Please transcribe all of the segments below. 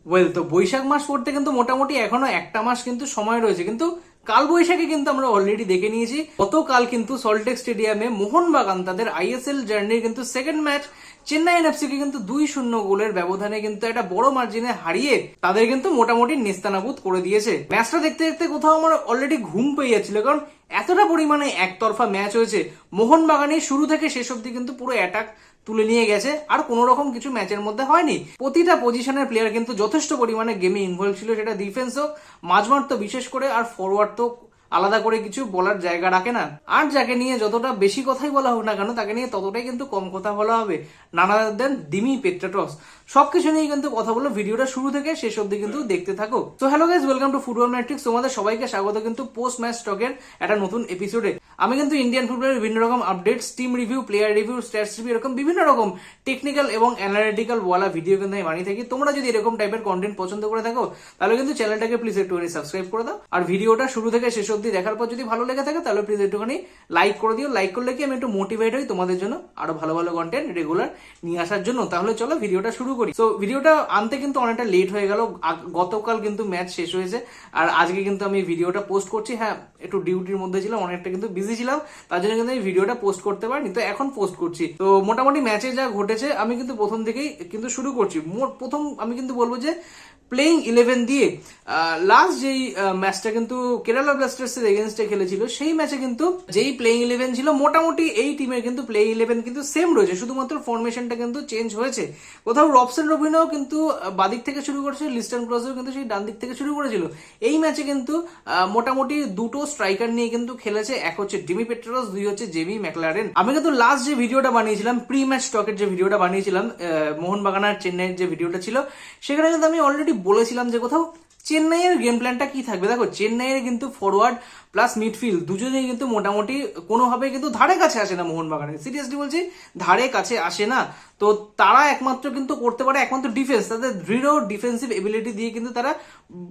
Well, তো বৈশাখ মাস পড়তে কিন্তু মোটামুটি এখনো একটা মাস কিন্তু সময় রয়েছে, কিন্তু কাল বৈশাখী কিন্তু আমরা অলরেডি দেখে নিয়েছি। গতকাল কিন্তু সল্টলেক স্টেডিয়ামে মোহনবাগান তাদের আইএসএল জার্নির কিন্তু সেকেন্ড ম্যাচ চেন্নাই এনএফসি কে কিন্তু 2-0 গোলের ব্যবধানে কিন্তু একটা বড় মার্জিনে হারিয়ে তাদের কিন্তু মোটামুটি নেস্তানাবুদ করে দিয়েছে। ম্যাচটা দেখতে দেখতে কোথাও আমার অলরেডি ঘুম পেয়ে যাচ্ছিল, কারণ এতটা পরিমাণে একতরফা ম্যাচ হয়েছে। মোহনবাগানের শুরু থেকে শেষ অব্দি কিন্তু পুরো অ্যাটাক তুলে নিয়ে গেছে, আর কোনো রকম কিছু ম্যাচের মধ্যে হয়নি। প্রতিটা পজিশনের প্লেয়ার কিন্তু যথেষ্ট পরিমাণে গেমে ইনভলভ ছিল, সেটা ডিফেন্স হোক, মাঝমাঠ তো বিশেষ করে, আর ফরওয়ার্ড তো আলাদা করে কিছু বলার জায়গা রাখে না। আর যাকে নিয়ে যতটা বেশি কথাই বলা হোক না কেন, তাকে নিয়ে ততটাই কিন্তু কম কথা বলা হবে, নানা দেন দিমি পেট্রাটস। সবকিছু নিয়ে কিন্তু কথা বলো, ভিডিওটা শুরু থেকে শেষ অব্দি কিন্তু দেখতে থাকো। তো hello guys, welcome to football matrix. তোমাদের সবাইকে স্বাগত কিন্তু পোস্ট ম্যাচ স্টকের একটা নতুন এপিসোডে। আমি কিন্তু ইন্ডিয়ান ফুটবলের বিভিন্ন রকম updates, team review, player review, stats review, এরকম বিভিন্ন রকম টেকনিক্যাল এবং অ্যানালিটিক্যাল ওয়ালা ভিডিও কিন্তু আমি বানিয়ে থাকি। তোমরা যদি এরকম টাইপের কন্টেন্ট পছন্দ করে থাকো, তাহলে কিন্তু চ্যানেলটাকে প্লিজ একটুখানি সাবস্ক্রাইব করে দাও। আর ভিডিওটা শুরু থেকে শেষ অব্দি দেখার পর যদি ভালো লেগে থাকে, তাহলে প্লিজ একটুখানি লাইক করে দিও। লাইক করলে কি আমি একটু মোটিভেট হই তোমাদের জন্য আরো ভালো ভালো কন্টেন্ট রেগুলার নিয়ে আসার জন্য। তাহলে চলো ভিডিওটা শুরু করি। তো ভিডিওটা আনতে কিন্তু অনেকটা লেট হয়ে গেল, গতকাল কিন্তু ম্যাচ শেষ হয়েছে, আর আজকে কিন্তু আমি ভিডিওটা পোস্ট করছি। হ্যাঁ, একটু ডিউটির মধ্যে ছিলাম, অনেকটা কিন্তু বিজি ছিলাম, তার জন্য কিন্তু আমি ভিডিওটা পোস্ট করতে পারিনি, তো এখন পোস্ট করছি। তো মোটামুটি ম্যাচে যা ঘটেছে আমি কিন্তু প্রথম থেকেই কিন্তু শুরু করছি। প্রথম আমি কিন্তু বলবো যে প্লেইং 11 দিয়ে লাস্ট যেই ম্যাচটা কিন্তু কেরালা ব্লাস্টার্স এর এগেনস্টে খেলেছিল, সেই ম্যাচে কিন্তু যেই প্লেইং 11 ছিল, মোটামুটি এই টিমের কিন্তু প্লেইং 11 কিন্তু সেম রয়েছে, শুধুমাত্র ফরমেশনটা কিন্তু চেঞ্জ হয়েছে। কোথাও রবসন রবিনও কিন্তু বাদিক থেকে শুরু করেছিল, লিস্টন ক্রসও কিন্তু সেই ডান দিক থেকে শুরু করেছিল। এই ম্যাচে কিন্তু মোটামুটি দুটো স্ট্রাইকার নিয়ে কিন্তু খেলেছে, এক হচ্ছে ডিমি পেট্রাটস, দুই হচ্ছে জেমি ম্যাকলারেন। আমি কিন্তু লাস্ট যে ভিডিওটা বানিয়েছিলাম, প্রি ম্যাচ স্টকের যে ভিডিওটা বানিয়েছিলাম, মোহনবাগান আর চেন্নাইয়ের যে ভিডিওটা ছিল, সেখানে কিন্তু আমি অলরেডি বলেছিলাম যে কোথাও চেন্নাইয়ের গেম প্ল্যানটা কি থাকবে। দেখো, চেন্নাইয়ের কিন্তু ফরওয়ার্ড প্লাস মিডফিল্ড দুজনেই কিন্তু মোটামুটি কোনোভাবে কিন্তু ধারে কাছে আসে না মোহনবাগানের, সিরিয়াসলি বলছি, ধারে কাছে আসে না। তো তারা একমাত্র কিন্তু করতে পারে একমাত্র ডিফেন্স, তাদের দৃঢ় ডিফেন্সিভ এবিলিটি দিয়ে কিন্তু তারা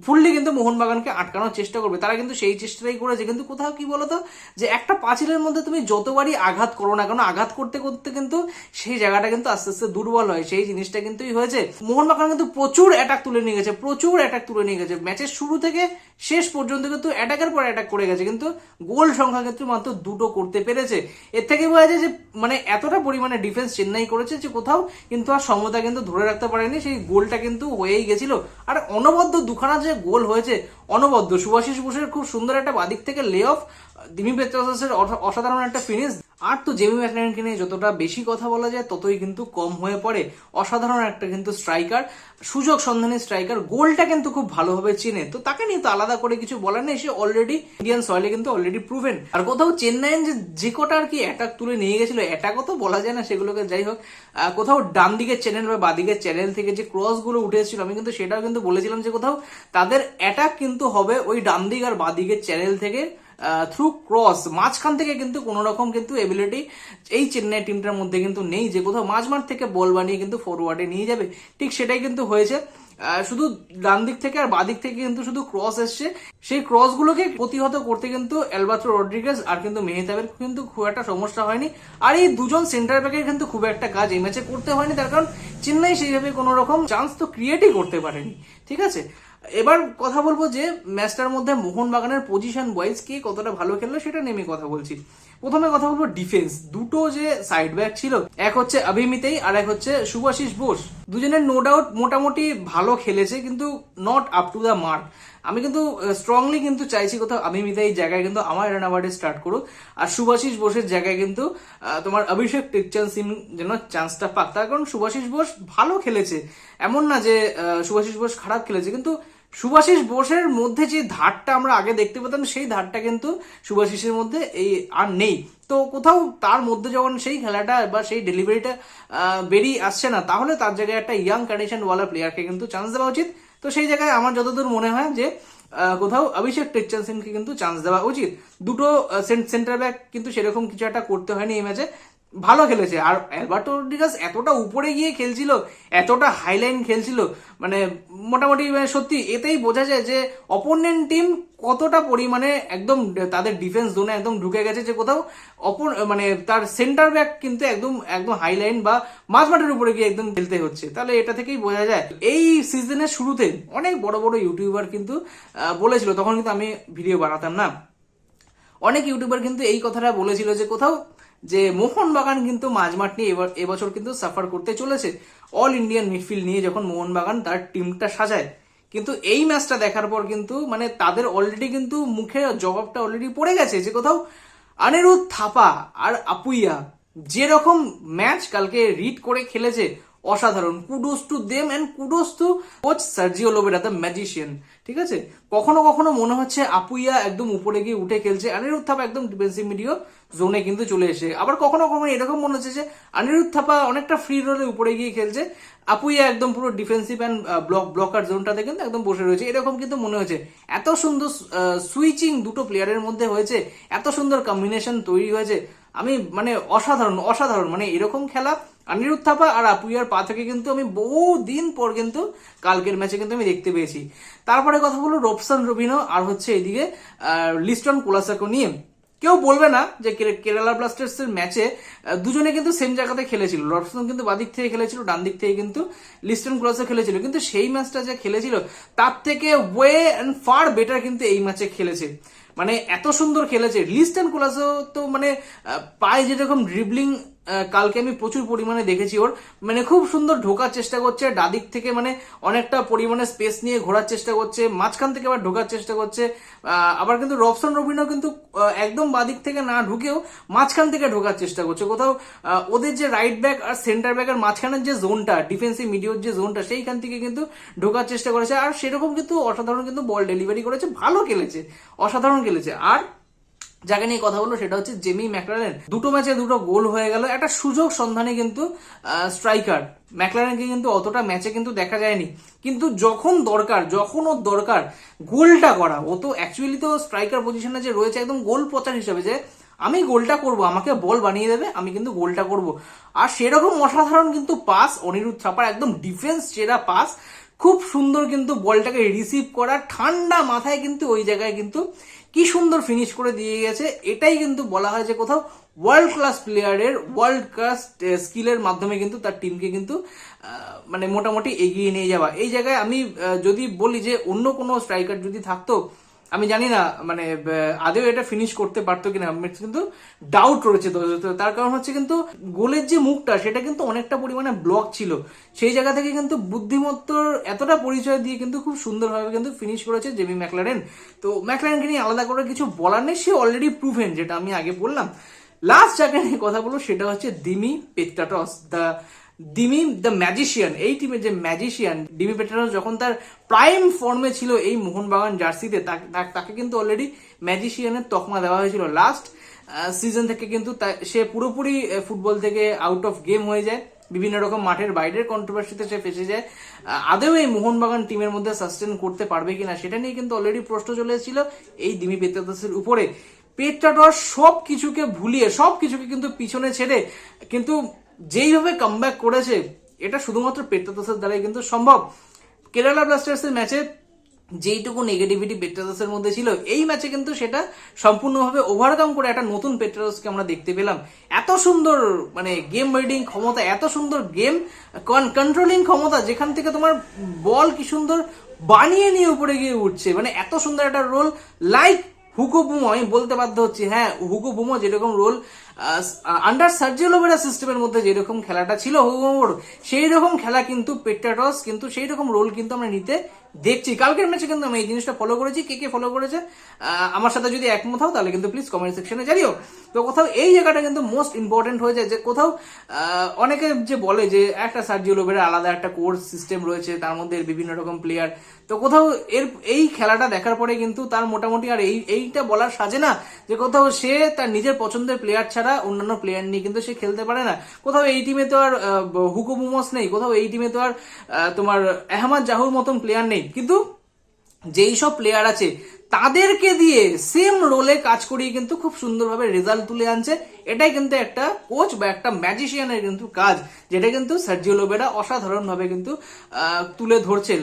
ফুললি কিন্তু মোহনবাগানকে আটকানোর চেষ্টা করবে। তারা কিন্তু সেই চেষ্টাই করেছে, কিন্তু কোথাও কি বলতো, যে একটা পাঁচিলের মধ্যে তুমি যতবারই আঘাত করো না কেন, আঘাত করতে করতে কিন্তু সেই জায়গাটা কিন্তু আস্তে আস্তে দুর্বল হয়। সেই জিনিসটা কিন্তু হয়েছে। মোহনবাগান কিন্তু প্রচুর অ্যাটাক তুলে নিয়ে গেছে, প্রচুর অ্যাটাক তুলে নিয়ে গেছে, ম্যাচের শুরু থেকে শেষ পর্যন্ত কিন্তু অ্যাটাকের পর অ্যাটাক করে গেছে, কিন্তু গোল সংখ্যা কিন্তু মাত্র দুটো করতে পেরেছে। এর থেকে বোঝা যায় যে মানে এতটা পরিমাণে ডিফেন্স চেন্নাই করেছে যে কোথাও কিন্তু আর সমতা কিন্তু ধরে রাখতে পারেনি, সেই গোলটা কিন্তু হয়েই গেছিল। আর অনবদ্য দুখানা যে গোল হয়েছে, অনবদ্য। শুভাশিস বোসের খুব সুন্দর একটা বাদিক থেকে লে অফ, দিমি পেট্রাটসের অসাধারণ একটা ফিনিশ। আর তো জেমি ম্যাকলারেনকে নিয়ে যতটা বেশি কথা বলা যায় ততই কিন্তু কম হয়ে পড়ে। অসাধারণ একটা কিন্তু স্ট্রাইকার, সুযোগ সন্ধানী স্ট্রাইকার, গোলটা কিন্তু খুব ভালোভাবে চেনে, তো তাকে নিয়ে তো আলাদা করে কিছু বলার নেই। সে অলরেডি ইন্ডিয়ান সয়েলে কিন্তু অলরেডি প্রুভেন। আর কোথাও চেন্নাইয়ের যে কটা আর কি অ্যাটাক তুলে নিয়ে গেছিল, অ্যাটাকও তো বলা যায় না সেগুলোকে, যাই হোক, কোথাও ডান দিকের চ্যানেল বা বাদিকের চ্যানেল থেকে যে ক্রস গুলো উঠে এসেছিল, আমি কিন্তু সেটাও কিন্তু বলেছিলাম যে কোথাও তাদের অ্যাটাক কিন্তু হবে ওই ডান দিক আর বাদিকের চ্যানেল থেকে থ্রু ক্রস। মাঝখান থেকে কিন্তু কোন রকম কিন্তু এবিলিটি এই চেন্নাই টিমটার মধ্যে কিন্তু নেই যে কোথাও মাঝমাঠ থেকে বল বানিয়ে কিন্তু ফরওয়ার্ডে নিয়ে যাবে। ঠিক সেটাই কিন্তু হয়েছে, শুধু ডান দিক থেকে আর বাদিক থেকে কিন্তু শুধু ক্রস এসছে। সেই ক্রস গুলোকে প্রতিহত করতে কিন্তু অ্যালবার্টো রড্রিগেজ আর কিন্তু মেহতাবের কিন্তু খুব একটা সমস্যা হয়নি। আর এই দুজন সেন্টার ব্যাকের কিন্তু খুব একটা কাজ এই ম্যাচে করতে হয়নি, তার কারণ চেন্নাই সেইভাবে কোনো রকম চান্স তো ক্রিয়েটই করতে পারেনি। ঠিক আছে, এবার কথা বলবো যে ম্যাচটার মধ্যে মোহনবাগানের পজিশন ওয়াইজ কে কতটা ভালো খেললো সেটা নিয়ে আমি কথা বলছি। প্রথমে কথা বলবো ডিফেন্স। দুটো যে সাইড ব্যাক ছিল, এক হচ্ছে অভিমিতেই আর এক হচ্ছে শুভাশিস বোস, দুজনের নো ডাউট মোটামুটি ভালো খেলেছে, কিন্তু not up to the mark. আমি কিন্তু স্ট্রংলি কিন্তু চাইছি কোথাও অভিমিতা এই জায়গায় কিন্তু আমার রান আওয়ার্ডে স্টার্ট করুক, আর শুভাশিস বোসের জায়গায় কিন্তু তোমার অভিষেক টেকচাঁদ সিং যেন চান্সটা পাক। তার কারণ শুভাশিস বোস ভালো খেলেছে, এমন না যে শুভাশিস বোস খারাপ খেলেছে, কিন্তু শুভাশিস বোসের মধ্যে যে ধারটা আমরা আগে দেখতে পেতাম, সেই ধারটা কিন্তু শুভাশিসের মধ্যে এই আর নেই। তো কোথাও তার মধ্যে যখন সেই খেলাটা বা সেই ডেলিভারিটা বেরিয়ে আসছে না, তাহলে তার জায়গায় একটা ইয়াং কন্ডিশন ওয়ালা প্লেয়ারকে কিন্তু চান্স দেওয়া উচিত। তো সেই জায়গায় আমার যতদূর মনে হয় যে কোথাও অভিষেক টেকচাঁদ সিংকে কিন্তু চান্স দেওয়া উচিত। দুটো সেন্টার ব্যাক কিন্তু সেরকম কিছু একটা করতে হয়নি এই ম্যাচে। ভালো খেলেছে। আর অ্যালবার্টো রড্রিগাস এতটা উপরে গিয়ে খেলছিল, এতটা হাইলাইন খেলছিল, মানে মোটামুটি সত্যি এতেই বোঝা যায় যে অপোনেন্ট টিম কতটা পরিমাণে একদম তাদের ডিফেন্স জোনে একদম ঢুকে গেছে, যে কোথাও মানে তার সেন্টার ব্যাক কিন্তু একদম একদম হাইলাইন বা মাঝমাঠের উপরে গিয়ে একদম খেলতে হচ্ছে। তাহলে এটা থেকেই বোঝা যায়। এই সিজনের শুরুতে অনেক বড় বড় ইউটিউবার কিন্তু বলেছিল, তখন কিন্তু আমি ভিডিও বানাতাম না, অনেক ইউটিউবার কিন্তু এই কথাটা বলেছিল যে কোথাও যে মোহনবাগান কিন্তু মাঝমাঠ নিয়ে এবছর কিন্তু সাফার করতে চলেছে, অল ইন্ডিয়ান মিডফিল্ড নিয়ে যখন মোহনবাগান তার টিমটা সাজায়। কিন্তু এই ম্যাচটা দেখার পর কিন্তু মানে তাদের অলরেডি কিন্তু মুখে জবাবটা অলরেডি পড়ে গেছে, যে কোথাও অনিরুদ্ধ থাপা আর আপুইয়া যেরকম ম্যাচ কালকে রিড করে খেলেছে, অসাধারণ। Kudos to them and kudos to coach Sergio Lobera, the magician. ঠিক আছে, কখনো কখনো মনে হচ্ছে আপুইয়া একদম উপরে গিয়ে উঠে খেলছে, অনিরুদ্ধ থাপা একদম ডিফেন্সিভ মিডিও জোনে কিন্তু চলে এসে। আবার কখনো কখনো এরকম মনে হচ্ছে যে অনিরুদ্ধ থাপা অনেকটা ফ্রি রোলে উপরে গিয়ে খেলছে, আপুইয়া একদম পুরো ডিফেন্সিভ অ্যান্ড ব্লকার জোনটাতে কিন্তু একদম বসে রয়েছে, এরকম কিন্তু মনে হচ্ছে। এত সুন্দর সুইচিং দুটো প্লেয়ারের মধ্যে হয়েছে, এত সুন্দর কম্বিনেশন তৈরি হয়েছে, আমি মানে অসাধারণ অসাধারণ, মানে এরকম খেলা অনিরুদ্ধ থাপা আর আপুইয়ার পা থেকে কিন্তু আমি বহু দিন পর কিন্তু কালকের ম্যাচে কিন্তু আমি দেখতে পেয়েছি। তারপরে কথা বলবো রোবসান রবিনো আর হচ্ছে এদিকে লিস্টন কোলাসাকো নিয়ে। কেউ বলবে না যে কেরালা ব্লাস্টার্স এর ম্যাচে দুজনে কিন্তু সেম জায়গাতে খেলেছিল, রবসন কিন্তু বাদিক থেকে খেলেছিল, ডান দিক থেকে কিন্তু লিস্টন কোলাসো খেলেছিল, কিন্তু সেই ম্যাচটা যে খেলেছিল তার থেকে ওয়ে অ্যান্ড ফার বেটার কিন্তু এই ম্যাচে খেলেছে। মানে এত সুন্দর খেলেছে লিস্টন কোলাসো, তো মানে পায়ে যেরকম ড্রিবলিং কালকে আমি প্রচুর পরিমাণে দেখেছি ওর, মানে খুব সুন্দর ঢোকার চেষ্টা করছে ডাদিক থেকে, মানে অনেকটা পরিমাণে স্পেস নিয়ে ঘোরার চেষ্টা করছে, মাঝখান থেকে আবার ঢোকার চেষ্টা করছে। আবার কিন্তু রবসন রবিনও কিন্তু একদম বাদিক থেকে না ঢুকেও মাঝখান থেকে ঢোকার চেষ্টা করছে। কোথাও ওদের যে রাইট ব্যাক আর সেন্টার ব্যাকের মাঝখানের যে জোনটা, ডিফেন্সিভ মিডিওর যে জোনটা, সেইখান থেকে কিন্তু ঢোকার চেষ্টা করেছে, আর সেরকম কিন্তু অসাধারণ কিন্তু বল ডেলিভারি করেছে, ভালো খেলেছে, অসাধারণ খেলেছে। আর যাকে নিয়ে কথা বললো সেটা হচ্ছে জেমি ম্যাকলারেন, দুটো ম্যাচে দুটো গোল হয়ে গেল, একটা সুযোগ সন্ধানে কিন্তু স্ট্রাইকার ম্যাকলারেনকে কিন্তু অতটা ম্যাচে কিন্তু দেখা যায়নি, কিন্তু যখন দরকার, যখন ওর দরকার গোলটা করা, ও তো অ্যাকচুয়ালি তো স্ট্রাইকার পজিশনে যে রয়েছে একদম গোল পচার হিসাবে, যে আমি গোলটা করব, আমাকে বল বানিয়ে দেবে, আমি কিন্তু গোলটা করব। আর সেরকম অসাধারণ কিন্তু পাস অনিরুদ্ধ থাপার, একদম ডিফেন্স চেরা পাস, খুব সুন্দর কিন্তু বলটাকে রিসিভ করা ঠান্ডা মাথায় কিন্তু ওই জায়গায় কিন্তু কি সুন্দর ফিনিশ করে দিয়ে গেছে। এটাই কিন্তু বলা হয় যে কোথাও ওয়ার্ল্ড ক্লাস প্লেয়ারের ওয়ার্ল্ড ক্লাস স্কিলের মাধ্যমে কিন্তু তার টিমকে কিন্তু মানে মোটামুটি এগিয়ে নিয়ে যাওয়া। এই জায়গায় আমি যদি বলি যে অন্য কোনো স্ট্রাইকার যদি থাকতো, আমি জানি না মানে আদেও এটা ফিনিশ করতে পারতো কিনা, কিন্তু ডাউট রয়েছে। তার কারণ হচ্ছে কিন্তু গোলের যে মুখটা সেটা কিন্তু অনেকটা পরিমাণে ব্লক ছিল, সেই জায়গা থেকে কিন্তু বুদ্ধিমত্তর এতটা পরিচয় দিয়ে কিন্তু খুব সুন্দরভাবে কিন্তু ফিনিশ করেছে জেমি ম্যাকলারেন। তো ম্যাকলারেনকে নিয়ে আলাদা করে কিছু বলার নেই, সে অলরেডি প্রুভেন, যেটা আমি আগে বললাম। লাস্ট যাকে নিয়ে কথা বলবো সেটা হচ্ছে দিমি পেট্রাটস, দিমি দ্য ম্যাজিশিয়ান। এই টিমের যে ম্যাজিশিয়ান ডিমি পেট্রাটস যখন তার প্রাইম ফর্মে ছিল এই মোহনবাগান জার্সিতে, তাকে কিন্তু অলরেডি ম্যাজিশিয়ানের তকমা দেওয়া হয়েছিল। লাস্ট সিজন থেকে কিন্তু সে পুরোপুরি ফুটবল থেকে আউট অফ গেম হয়ে যায়, বিভিন্ন রকম মাঠের বাইরের কন্ট্রোভার্সিতে সে ফেসে যায়। আদেও এই মোহনবাগান টিমের মধ্যে সাস্টেন করতে পারবে কিনা সেটা নিয়ে কিন্তু অলরেডি প্রশ্ন চলে এসেছিল এই দিমি পেট্রাটসের উপরে। পেট্রাটস সব কিছুকে ভুলিয়ে, সব কিছুকে কিন্তু পিছনে ছেড়ে কিন্তু যেইভাবে কামব্যাক করেছে, এটা শুধুমাত্র পেট্রাটসের দ্বারাই কিন্তু সম্ভব। কেরালা ব্লাস্টার্সের ম্যাচে যেইটুকু নেগেটিভিটি পেট্রাটসের মধ্যে ছিল, এই ম্যাচে কিন্তু সেটা সম্পূর্ণভাবে ওভারকাম করে একটা নতুন পেট্রাটসকে আমরা দেখতে পেলাম। এত সুন্দর মানে গেম রিডিং ক্ষমতা, এত সুন্দর গেম কন্ট্রোলিং ক্ষমতা, যেখান থেকে তোমার বল কি সুন্দর বানিয়ে নিয়ে উপরে গিয়ে উঠছে, মানে এত সুন্দর একটা রোল। লাইক হুগো বুমো, আমি বলতে বাধ্য হচ্ছি, হ্যাঁ হুগো বুমো যেরকম রোল আন্ডার সার্জিও লোবেরা সিস্টেমের মধ্যে যেরকম খেলাটা ছিল হুগো বুমোর, সেই রকম খেলা কিন্তু পেট্রাটস কিন্তু সেই রকম রোল কিন্তু আমরা নিতে দেখছি। কালকের ম্যাচে কিন্তু আমি এই জিনিসটা ফলো করেছি, কে ফলো করেছে আমার সাথে যদি একমত হও তাহলে কিন্তু প্লিজ কমেন্ট সেকশনে জানিও। তো কোথাও এই জায়গাটা কিন্তু মোস্ট ইম্পর্টেন্ট হয়ে যায়, যে কোথাও অনেকে যে বলে যে একটা সার্জিও লোবেরা আলাদা একটা কোর্স সিস্টেম রয়েছে, তার মধ্যে বিভিন্ন রকম প্লেয়ার, তো কোথাও এই খেলাটা দেখার পরে কিন্তু তার মোটামুটি আর এইটা বলার সাজে না যে কোথাও সে তার নিজের পছন্দের প্লেয়ার ছাড়া অন্যান্য প্লেয়ার নিয়ে কিন্তু সে খেলতে পারে না। কোথাও এই টিমে তো আর হুগো বুমোস নেই, কোথাও এই টিমে তো আর তোমার আহমদ জাহুর মতন প্লেয়ার নেই, কিন্তু যেই সব প্লেয়ার আছে তাদেরকে দিয়ে সেম রোলে কাজ করিয়ে কিন্তু খুব সুন্দরভাবে রেজাল্ট তুলে আনছে। এটাই কিন্তু একটা কোচ বা একটা ম্যাজিশিয়ানের কিন্তু কাজ, যেটা কিন্তু সার্জিও লোবেরা অসাধারণ ভাবে কিন্তু তুলে ধরছে।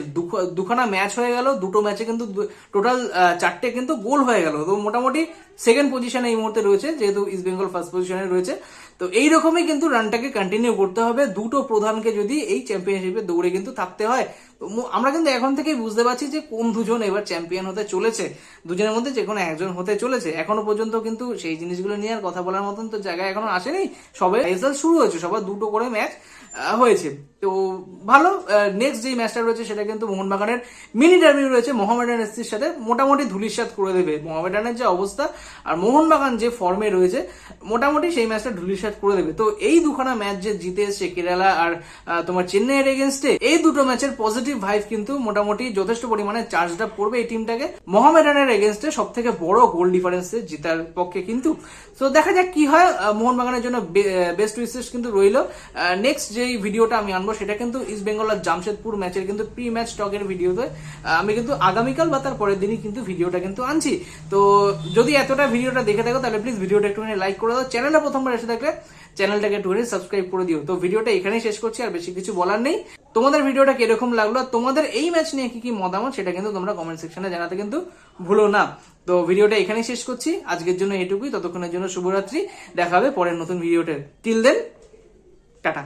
দুখানা ম্যাচ হয়ে গেল, দুটো ম্যাচে কিন্তু টোটাল 4টে কিন্তু গোল হয়ে গেল। তো মোটামুটি সেকেন্ড পজিশনে এই মুহূর্তে রয়েছে, যেহেতু ইস্ট বেঙ্গল ফার্স্ট পজিশনে রয়েছে। তো এইরকমই কিন্তু রানটাকে কন্টিনিউ করতে হবে দুটো প্রধানকে যদি এই চ্যাম্পিয়নশিপে দৌড়ে কিন্তু থাকতে হয়। তো আমরা কিন্তু এখন থেকেই বুঝতে পারছি যে কোন দুজন এবার চ্যাম্পিয়ন হতে চলেছে, দুজনের মধ্যে যে কোনো একজন হতে চলেছে। এখনো পর্যন্ত কিন্তু সেই জিনিসগুলো নিয়ে আর কথা বলার মতন তো জায়গায় এখনো আসেনি, সবে আইএসএল শুরু হয়েছে, সবার দুটো করে ম্যাচ হয়েছে। তো ভালো, নেক্সট যে ম্যাচটা রয়েছে সেটা কিন্তু মোহনবাগানের মিনি ডার্বি রয়েছে মোহামেডান এসসির সাথে, মোটামুটি ধুলিস্যাৎ করে দেবে মোহামেডানের যে অবস্থা আর মোহনবাগান যে ফর্মে রয়েছে, মোটামুটি সেই ম্যাচটা ধুলিস্যাৎ করে দেবে। তো এই দুখানা ম্যাচ যে জিতে এসছে কেরালা আর তোমার চেন্নাইয়ের এগেনস্টে, এই দুটো ম্যাচের পজিটিভ ভাইব কিন্তু মোটামুটি যথেষ্ট পরিমাণে চার্জ আপ করবে এই টিমটাকে মোহামেডানের এগেনস্টে সব থেকে বড় গোল ডিফারেন্সে জেতার পক্ষে কিন্তু। তো দেখা যাক কি হয়, মোহনবাগানের জন্য বেস্ট উইশেস কিন্তু রইল। নেক্সট যে ভিডিওটা আমি আনবো সেটা কিন্তু ইস্ট বেঙ্গল আর জামশেদপুর ম্যাচের কিন্তু প্রি ম্যাচ টকের ভিডিওতে আমি কিন্তু আগামীকাল বা তার পরের দিনই কিন্তু ভিডিওটা কিন্তু আনছি। তো যদি এতটা ভিডিওটা দেখে থাকো তাহলে প্লিজ ভিডিওটা একটুখানি লাইক করে দাও, চ্যানেলে প্রথমবার এসে থাকলে চ্যানেলটাকে একটুখানি সাবস্ক্রাইব করে দিও। তো ভিডিওটা এখানেই শেষ করছি, আর বেশি কিছু বলার নেই। তোমাদের ভিডিওটা কিরকম লাগলো, তোমাদের এই ম্যাচ নিয়ে কি কি মতামত সেটা কিন্তু তোমরা কমেন্ট সেকশনে জানাতে কিন্তু ভুলো না। তো ভিডিওটা এখানেই শেষ করছি, আজকের জন্য এটুকুই। ততক্ষণের জন্য শুভরাত্রি, দেখা হবে পরের নতুন ভিডিওতে। Till then, tata.